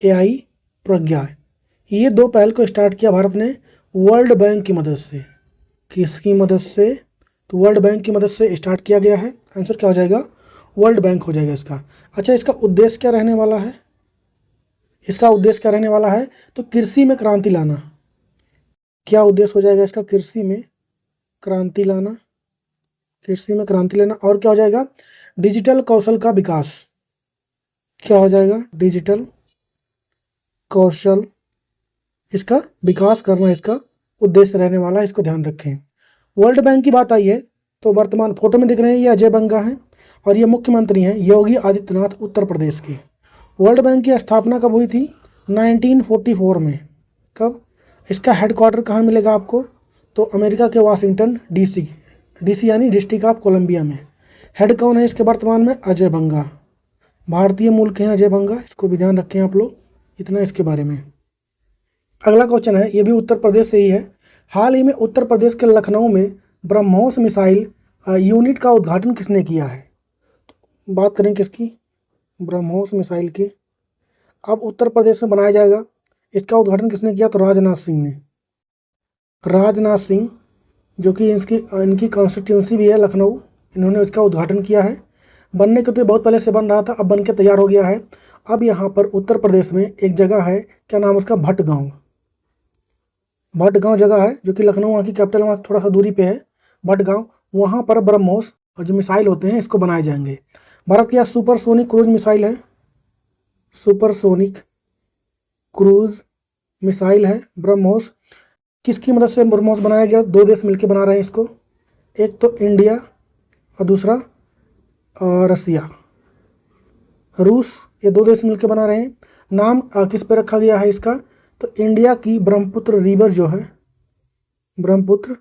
AI प्रज्ञा। ये 2 पहल को स्टार्ट किया भारत ने वर्ल्ड बैंक की मदद से। किसकी मदद से? तो वर्ल्ड बैंक की मदद से स्टार्ट किया गया है। आंसर क्या हो जाएगा? वर्ल्ड बैंक हो जाएगा इसका। अच्छा, इसका उद्देश्य क्या रहने वाला है? इसका उद्देश्य क्या रहने वाला है? तो कृषि में क्रांति लाना। क्या उद्देश्य हो जाएगा इसका? कृषि में क्रांति लाना। कृषि में क्रांति लाना। और क्या हो जाएगा? डिजिटल कौशल का विकास। क्या हो जाएगा? डिजिटल कौशल, इसका विकास करना इसका उद्देश्य रहने वाला है, इसको ध्यान रखें। वर्ल्ड बैंक की बात आई है तो वर्तमान फोटो में दिख रहे हैं ये अजय बंगा हैं और ये मुख्यमंत्री हैं योगी आदित्यनाथ उत्तर प्रदेश के। वर्ल्ड बैंक की स्थापना कब हुई थी? 1944 में। कब? इसका हेडक्वार्टर कहाँ मिलेगा आपको? तो अमेरिका के वाशिंगटन डीसी यानी डिस्ट्रिक्ट ऑफ कोलंबिया में। हेड कौन है इसके वर्तमान में? अजय बंगा। भारतीय मूल के हैं अजय बंगा, इसको भी ध्यान रखें आप लोग। इतना इसके बारे में। अगला क्वेश्चन है, ये भी उत्तर प्रदेश से ही है। हाल ही में उत्तर प्रदेश के लखनऊ में ब्रह्मोस मिसाइल यूनिट का उद्घाटन किसने किया है? तो बात करें किसकी? ब्रह्मोस मिसाइल की। अब उत्तर प्रदेश में बनाया जाएगा, इसका उद्घाटन किसने किया? तो राजनाथ सिंह ने। राजनाथ सिंह, जो कि इनकी कॉन्स्टिट्यूंसी भी है लखनऊ, इन्होंने इसका उद्घाटन किया है। बनने के तो बहुत पहले से बन रहा था, अब बन के तैयार हो गया है। अब यहाँ पर उत्तर प्रदेश में एक जगह है, क्या नाम उसका? भटगांव। भटगांव जगह है जो कि लखनऊ वहाँ की कैपिटल, वहाँ थोड़ा सा दूरी पे है भटगांव। वहाँ पर ब्रह्मोस और जो मिसाइल होते हैं इसको बनाए जाएंगे। भारत की सुपरसोनिक क्रूज मिसाइल है, सुपरसोनिक क्रूज मिसाइल है ब्रह्मोस। किसकी मदद से ब्रह्मोस बनाया गया? 2 देश मिलकर बना रहे हैं इसको, एक तो इंडिया और दूसरा रसिया, रूस। ये 2 देश मिलकर बना रहे हैं। नाम किस पे रखा गया है इसका? तो इंडिया की ब्रह्मपुत्र रिवर जो है, ब्रह्मपुत्र,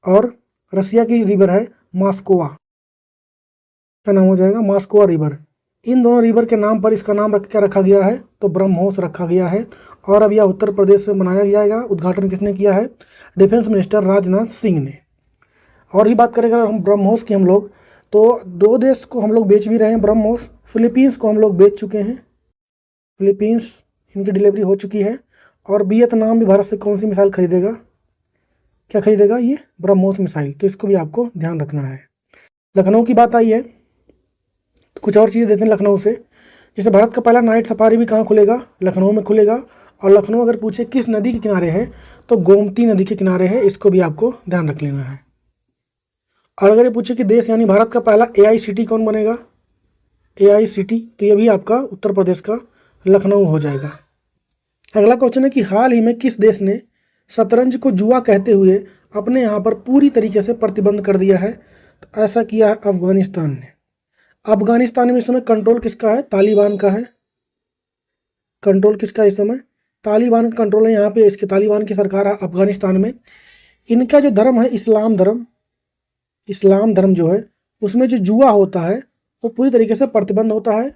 और रसिया की रिवर है मास्कोवा। क्या नाम हो जाएगा? मास्कोवा रिवर। इन दोनों रिवर के नाम पर इसका नाम क्या रखा गया है? तो ब्रह्मोस रखा गया है। और अब यह उत्तर प्रदेश में बनाया जाएगा। उद्घाटन किसने किया है? डिफेंस मिनिस्टर राजनाथ सिंह ने। और ही बात करेंगे हम ब्रह्मोस की हम लोग, तो 2 देश को हम लोग बेच भी रहे हैं ब्रह्मोस। फिलीपींस को हम लोग बेच चुके हैं, फिलीपींस इनकी डिलीवरी हो चुकी है। और वियतनाम भी भारत से कौन सी मिसाइल खरीदेगा? क्या खरीदेगा? ये ब्रह्मोस मिसाइल। तो इसको भी आपको ध्यान रखना है। लखनऊ की बात आई है तो कुछ और चीज़ें देते हैं लखनऊ से। जैसे भारत का पहला नाइट सफारी भी कहाँ खुलेगा? लखनऊ में खुलेगा। और लखनऊ अगर पूछे किस नदी के किनारे है तो गोमती नदी के किनारे है, इसको भी आपको ध्यान रख लेना है। और अगर ये पूछे कि देश यानी भारत का पहला AI सिटी कौन बनेगा? AI सिटी, तो ये भी आपका उत्तर प्रदेश का लखनऊ हो जाएगा। अगला क्वेश्चन है कि हाल ही में किस देश ने शतरंज को जुआ कहते हुए अपने यहाँ पर पूरी तरीके से प्रतिबंध कर दिया है? तो ऐसा किया है अफगानिस्तान ने। अफगानिस्तान में इस समय कंट्रोल किसका है? तालिबान का है। कंट्रोल किसका इस समय? तालिबान का कंट्रोल है यहाँ पे। इसके तालिबान की सरकार है अफगानिस्तान में। इनका जो धर्म है इस्लाम धर्म, इस्लाम धर्म जो है उसमें जो जुआ होता है वो पूरी तरीके से प्रतिबंध होता है।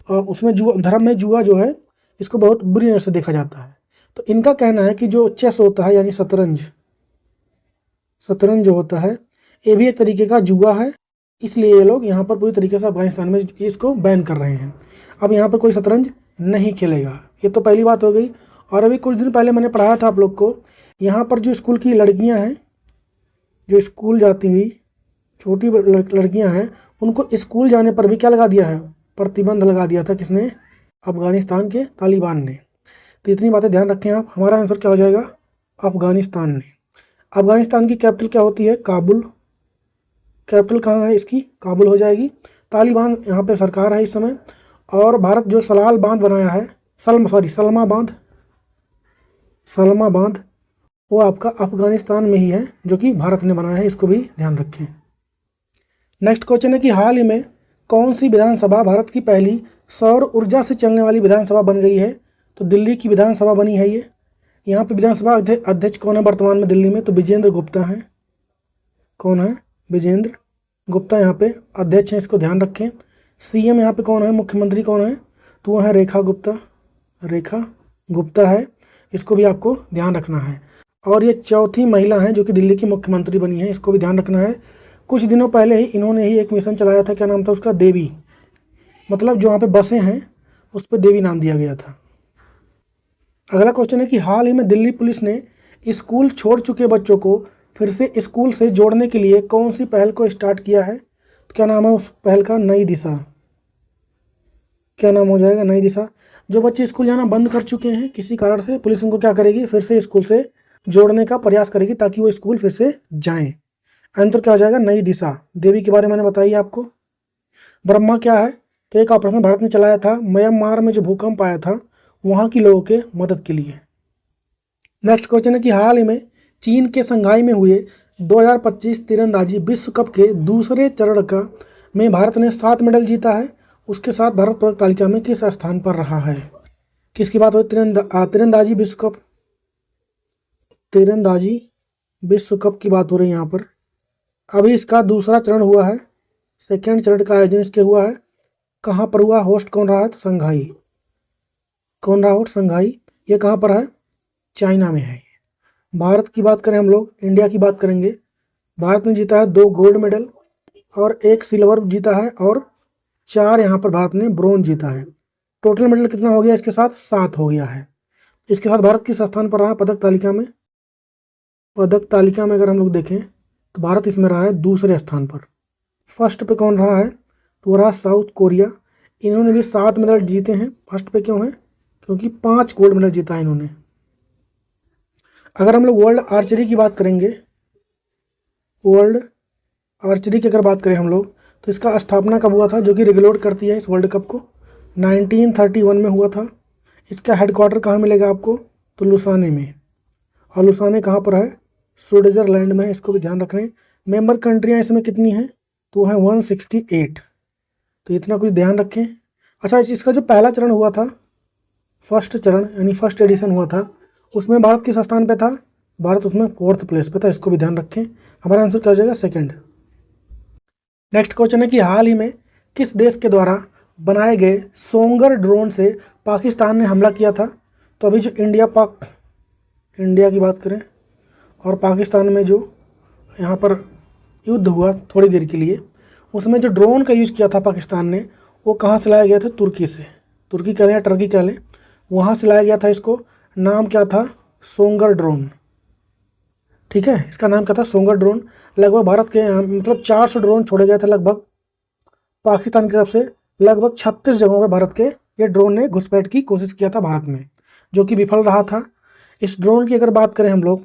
और उसमें जुआ, धर्म में जुआ जो है इसको बहुत बुरी नज़र से देखा जाता है। तो इनका कहना है कि जो चेस होता है यानी शतरंज, शतरंज जो होता है ये भी एक तरीके का जुआ है, इसलिए ये लोग यहाँ पर पूरी तरीके से अफगानिस्तान में इसको बैन कर रहे हैं। अब यहाँ पर कोई शतरंज नहीं खेलेगा। ये तो पहली बात हो गई। और अभी कुछ दिन पहले मैंने पढ़ाया था आप लोग को, यहाँ पर जो स्कूल की लड़कियाँ हैं, जो स्कूल जाती हुई छोटी लड़कियाँ हैं, उनको स्कूल जाने पर भी क्या लगा दिया है? प्रतिबंध लगा दिया था। किसने? अफगानिस्तान के तालिबान ने। तो इतनी बातें ध्यान रखें आप। हमारा आंसर क्या हो जाएगा? अफगानिस्तान ने। अफगानिस्तान की कैपिटल क्या होती है? काबुल। कैपिटल कहाँ है इसकी? काबुल हो जाएगी। तालिबान यहाँ पे सरकार है इस समय। और भारत जो सलाल बांध बनाया है, सलमा बांध, वो आपका अफगानिस्तान में ही है, जो कि भारत ने बनाया है। इसको भी ध्यान रखें। नेक्स्ट क्वेश्चन है कि हाल ही में कौन सी विधानसभा भारत की पहली सौर ऊर्जा से चलने वाली विधानसभा बन गई है? तो दिल्ली की विधानसभा बनी है ये। यहाँ पे विधानसभा अध्यक्ष कौन है वर्तमान में दिल्ली में? तो विजेंद्र गुप्ता हैं। कौन है? विजेंद्र गुप्ता यहाँ पे अध्यक्ष हैं, इसको ध्यान रखें। CM यहाँ पे कौन है? मुख्यमंत्री कौन है? तो वो है रेखा गुप्ता है, इसको भी आपको ध्यान रखना है। और ये चौथी महिला हैं जो कि दिल्ली की मुख्यमंत्री बनी है, इसको भी ध्यान रखना है। कुछ दिनों पहले ही इन्होंने ही एक मिशन चलाया था, क्या नाम था उसका? देवी, मतलब जो वहाँ पे बसें हैं उस पर देवी नाम दिया गया था। अगला क्वेश्चन है कि हाल ही में दिल्ली पुलिस ने स्कूल छोड़ चुके बच्चों को फिर से स्कूल से जोड़ने के लिए कौन सी पहल को स्टार्ट किया है? तो क्या नाम है उस पहल का? नई दिशा। क्या नाम हो जाएगा? नई दिशा। जो बच्चे स्कूल जाना बंद कर चुके हैं किसी कारण से, पुलिस उनको क्या करेगी? फिर से स्कूल से जोड़ने का प्रयास करेगी ताकि वो स्कूल फिर से जाएं। आंसर क्या हो जाएगा? नई दिशा। देवी के बारे में मैंने बताई आपको। ब्रह्मा क्या है? तो एक ऑपरेशन भारत ने चलाया था म्यांमार में जो भूकंप आया था वहाँ की लोगों के मदद के लिए। नेक्स्ट क्वेश्चन है कि हाल ही में चीन के संघाई में हुए 2025 तीरंदाजी विश्व कप के दूसरे चरण का में भारत ने 7 मेडल जीता है। उसके साथ भारत पदक तालिका में किस स्थान पर रहा है? किसकी बात हो? तीरंदाजी विश्व कप, तीरंदाजी विश्व कप की बात हो रही है यहाँ पर। अभी इसका दूसरा चरण हुआ है, सेकेंड चरण का आयोजन इसके हुआ है। कहाँ पर हुआ? होस्ट कौन रहा है? तो संघाई। कौन रहा होस्ट? संघाई। ये कहाँ पर है? चाइना में है। भारत की बात करें हम लोग, इंडिया की बात करेंगे। भारत ने जीता है 2 गोल्ड मेडल और 1 सिल्वर जीता है और 4 यहाँ पर भारत ने ब्रोंज जीता है। टोटल मेडल कितना हो गया इसके साथ? 7 हो गया है। इसके साथ भारत किस स्थान पर रहा पदक तालिका में? पदक तालिका में अगर हम लोग देखें तो भारत इसमें रहा है दूसरे स्थान पर। फर्स्ट पे कौन रहा है? तो वो रहा साउथ कोरिया। इन्होंने भी 7 मेडल जीते हैं। फर्स्ट पे क्यों है? क्योंकि 5 गोल्ड मेडल जीता है इन्होंने। अगर हम लोग वर्ल्ड आर्चरी की बात करेंगे, वर्ल्ड आर्चरी की अगर बात करें हम लोग तो इसका स्थापना कब हुआ था, जो कि रेगुलेट करती है इस वर्ल्ड कप को? 1931 में हुआ था। इसका हेडक्वार्टर कहाँ मिलेगा आपको? तो लुसाने में। और लुसाने कहाँ पर है? स्विट्जरलैंड में। इसको भी ध्यान रख रहे हैं। मेंबर कंट्रियाँ इसमें कितनी हैं? तो है 168। तो इतना कुछ ध्यान रखें। अच्छा, इसका जो पहला चरण हुआ था, फर्स्ट चरण यानी फर्स्ट एडिशन हुआ था, उसमें भारत किस स्थान पे था? भारत उसमें 4th प्लेस पे था। इसको भी ध्यान रखें। हमारा आंसर क्या हो जाएगा? सेकंड। नेक्स्ट क्वेश्चन है कि हाल ही में किस देश के द्वारा बनाए गए सोंगर ड्रोन से पाकिस्तान ने हमला किया था? तो अभी जो इंडिया की बात करें और पाकिस्तान में जो यहाँ पर युद्ध हुआ थोड़ी देर के लिए, उसमें जो ड्रोन का यूज़ किया था पाकिस्तान ने, वो कहाँ से लाया गया था? तुर्की से। तुर्की कह लें या टर्की कह लें, वहाँ से लाया गया था। इसको नाम क्या था? Songar drone. ठीक है, इसका नाम क्या था? Songar drone. लगभग भारत के मतलब 400 ड्रोन छोड़े गए थे लगभग पाकिस्तान की तरफ से। लगभग 36 जगहों पर भारत के ये ड्रोन ने घुसपैठ की कोशिश किया था भारत में, जो कि विफल रहा था। इस ड्रोन की अगर बात करें हम लोग,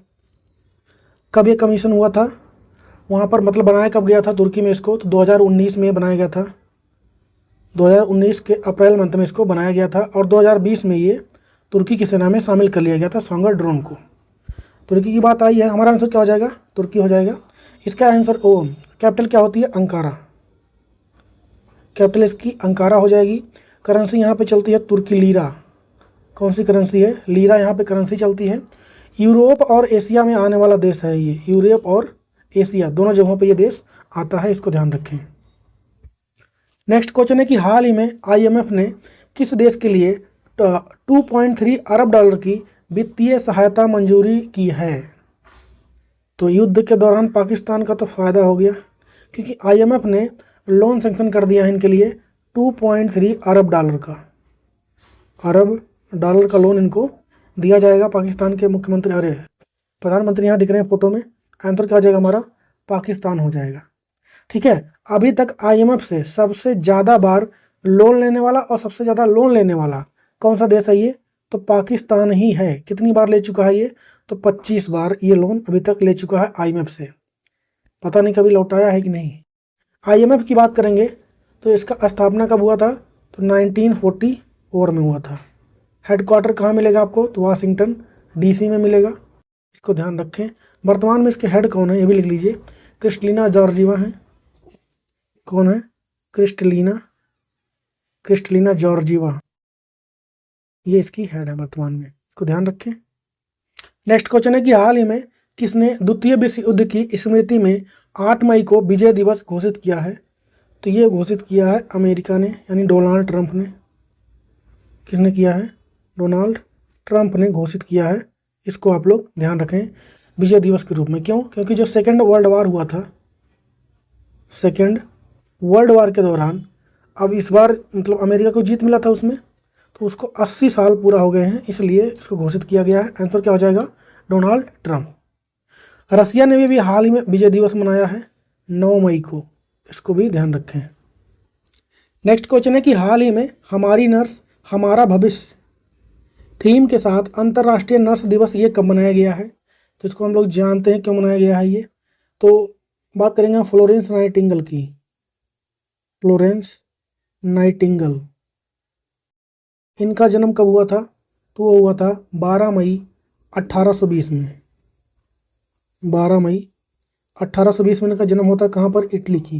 कब ये कमीशन हुआ था वहाँ पर, मतलब बनाया कब गया था तुर्की में इसको? तो 2019 में बनाया गया था। 2019 के अप्रैल मंथ में इसको बनाया गया था और 2020 में ये तुर्की की सेना में शामिल कर लिया गया था सोंगर ड्रोन को। तुर्की की बात आई है। हमारा आंसर क्या हो जाएगा? तुर्की हो जाएगा। इसका आंसर कैपिटल क्या होती है? अंकारा। कैपिटल इसकी अंकारा हो जाएगी। करेंसी यहाँ पे चलती है तुर्की लीरा। कौन सी करेंसी है? लीरा यहाँ पे करेंसी चलती है। यूरोप और एशिया में आने वाला देश है ये। यूरोप और एशिया दोनों जगहों पे ये देश आता है, इसको ध्यान रखें। नेक्स्ट क्वेश्चन है कि हाल ही में IMF ने किस देश के लिए 2.3 अरब डॉलर की वित्तीय सहायता मंजूरी की है? तो युद्ध के दौरान पाकिस्तान का तो फ़ायदा हो गया, क्योंकि IMF ने लोन सेंक्शन कर दिया है इनके लिए 2.3 अरब डॉलर का। अरब डॉलर का लोन इनको दिया जाएगा। पाकिस्तान के मुख्यमंत्री, अरे प्रधानमंत्री यहाँ दिख रहे हैं फोटो में। आंसर क्या हो जाएगा हमारा? पाकिस्तान हो जाएगा। ठीक है, अभी तक IMF से सबसे ज़्यादा बार लोन लेने वाला और सबसे ज़्यादा लोन लेने वाला कौन सा देश है ये? तो पाकिस्तान ही है। कितनी बार ले चुका है ये? तो 25 बार ये लोन अभी तक ले चुका है IMF से। पता नहीं कभी लौटाया है कि नहीं। IMF की बात करेंगे तो इसका स्थापना कब हुआ था? तो 1944 में हुआ था। हेडक्वार्टर कहाँ मिलेगा आपको? तो वाशिंगटन DC में मिलेगा। इसको ध्यान रखें। वर्तमान में इसके हेड कौन है ये भी लिख लीजिए। क्रिस्टलिना जॉर्जिवा है। कौन है? क्रिस्टलिना जॉर्जिवा, ये इसकी हेड है वर्तमान में। इसको ध्यान रखें। नेक्स्ट क्वेश्चन है कि हाल ही में किसने द्वितीय विश्व युद्ध की स्मृति में 8 मई को विजय दिवस घोषित किया है? तो ये घोषित किया है अमेरिका ने, यानी डोनाल्ड ट्रंप ने। किसने किया है? डोनाल्ड ट्रंप ने घोषित किया है। इसको आप लोग ध्यान रखें विजय दिवस के रूप में। क्यों? क्योंकि जो सेकेंड वर्ल्ड वार हुआ था, सेकेंड वर्ल्ड वार के दौरान, अब इस बार मतलब अमेरिका को जीत मिला था उसमें, तो उसको 80 साल पूरा हो गए हैं, इसलिए इसको घोषित किया गया है। आंसर क्या हो जाएगा? Donald Trump. रसिया ने भी हाल ही में विजय दिवस मनाया है 9 मई को, इसको भी ध्यान रखें। नेक्स्ट क्वेश्चन है कि हाल ही में हमारी नर्स हमारा भविष्य थीम के साथ अंतर्राष्ट्रीय नर्स दिवस ये कब मनाया गया है? तो इसको हम लोग जानते हैं क्यों मनाया गया है ये। तो बात करेंगे फ्लोरेंस नाइटिंगेल की। फ्लोरेंस नाइटिंगेल, इनका जन्म कब हुआ था? तो वो हुआ था 12 मई 1820 में। 12 मई 1820 में इनका जन्म होता कहाँ पर? इटली की।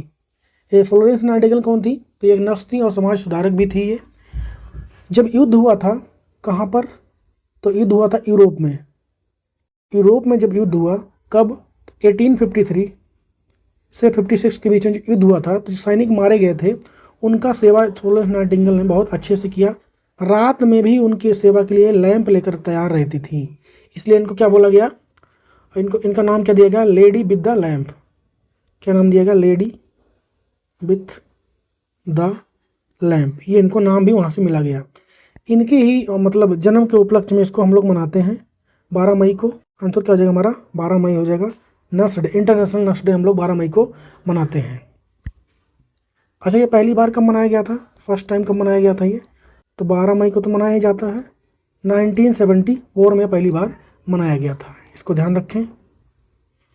ये फ्लोरेंस नाइटिंगेल कौन थी? तो ये एक नर्स थी और समाज सुधारक भी थी ये। जब युद्ध हुआ था कहाँ पर? तो युद्ध हुआ था यूरोप में। यूरोप में जब युद्ध हुआ कब? तो 1853 से 56 के बीच में जो युद्ध हुआ था, तो जो सैनिक मारे गए थे उनका सेवा फ्लोरेंस नाइटिंगेल ने बहुत अच्छे से किया। रात में भी उनकी सेवा के लिए लैंप लेकर तैयार रहती थी, इसलिए इनको क्या बोला गया? इनका नाम क्या दिया गया? Lady with the lamp. क्या नाम दिया गया? Lady with the lamp. ये इनको नाम भी वहाँ से मिला गया। इनके ही मतलब जन्म के उपलक्ष्य में इसको हम लोग मनाते हैं 12 मई को। आंसर क्या हो जाएगा हमारा? 12 मई हो जाएगा। Nurse day, international nurse day हम लोग 12 मई को मनाते हैं। अच्छा, ये पहली बार कब मनाया गया था? फर्स्ट टाइम कब मनाया गया था ये? तो 12 मई को तो मनाया ही जाता है। 1974 में पहली बार मनाया गया था, इसको ध्यान रखें।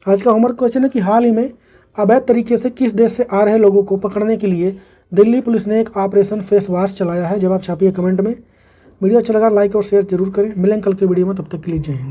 आज का होमवर्क क्वेश्चन है कि हाल ही में अवैध तरीके से किस देश से आ रहे लोगों को पकड़ने के लिए दिल्ली पुलिस ने एक ऑपरेशन फेस वॉश चलाया है? जवाब छापिए कमेंट में। वीडियो अच्छा लगा लाइक और शेयर जरूर करें। मिलेंगे कल के वीडियो में, तब तक के लिए जय हिंद।